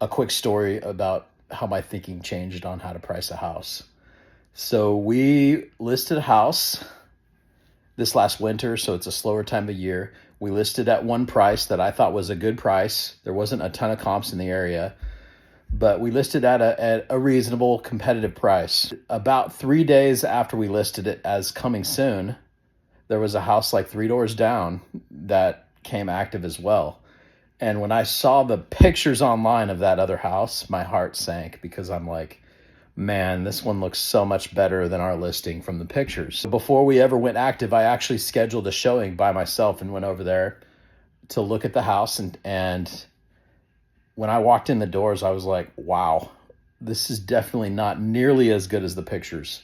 a quick story about how my thinking changed on how to price a house. So we listed a house this last winter, so it's a slower time of year. We listed at one price that I thought was a good price. There wasn't a ton of comps in the area, but we listed at a reasonable competitive price. About 3 days after we listed it as coming soon, there was a house like 3 doors down that came active as well. And when I saw the pictures online of that other house, my heart sank because I'm like, man, this one looks so much better than our listing from the pictures. Before we ever went active, I actually scheduled a showing by myself and went over there to look at the house. And when I walked in the doors, I was like, wow, this is definitely not nearly as good as the pictures.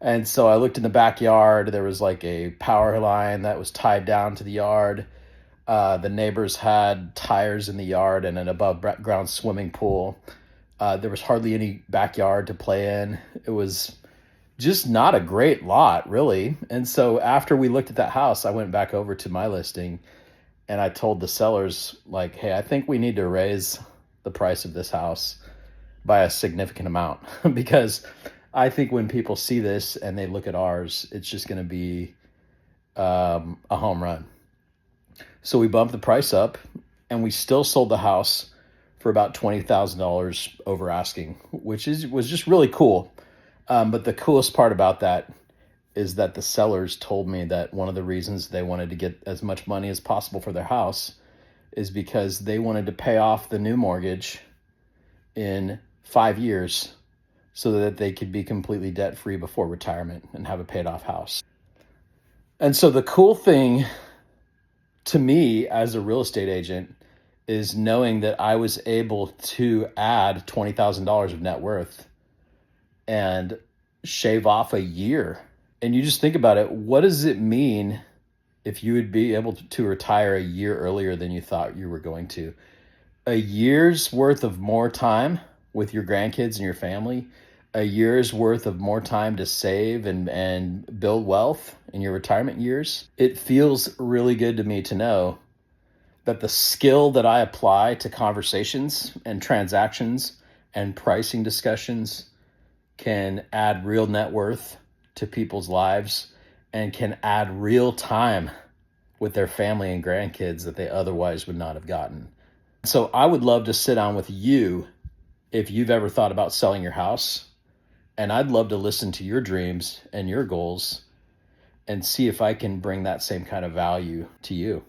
And so I looked in the backyard. There was like a power line that was tied down to the yard. The neighbors had tires in the yard and an above ground swimming pool. There was hardly any backyard to play in. It was just not a great lot, really. And so after we looked at that house, I went back over to my listing and I told the sellers, like, hey, I think we need to raise the price of this house by a significant amount because I think when people see this and they look at ours, it's just going to be a home run. So we bumped the price up and we still sold the house for about $20,000 over asking, which was just really cool. But the coolest part about that is that the sellers told me that one of the reasons they wanted to get as much money as possible for their house is because they wanted to pay off the new mortgage in 5 years so that they could be completely debt-free before retirement and have a paid-off house. And so the cool thing to me as a real estate agent is knowing that I was able to add $20,000 of net worth and shave off a year. And you just think about it, what does it mean if you would be able to retire a year earlier than you thought you were going to? A year's worth of more time with your grandkids and your family, a year's worth of more time to save and build wealth in your retirement years. It feels really good to me to know that the skill that I apply to conversations and transactions and pricing discussions can add real net worth to people's lives and can add real time with their family and grandkids that they otherwise would not have gotten. So I would love to sit down with you if you've ever thought about selling your house. And I'd love to listen to your dreams and your goals and see if I can bring that same kind of value to you.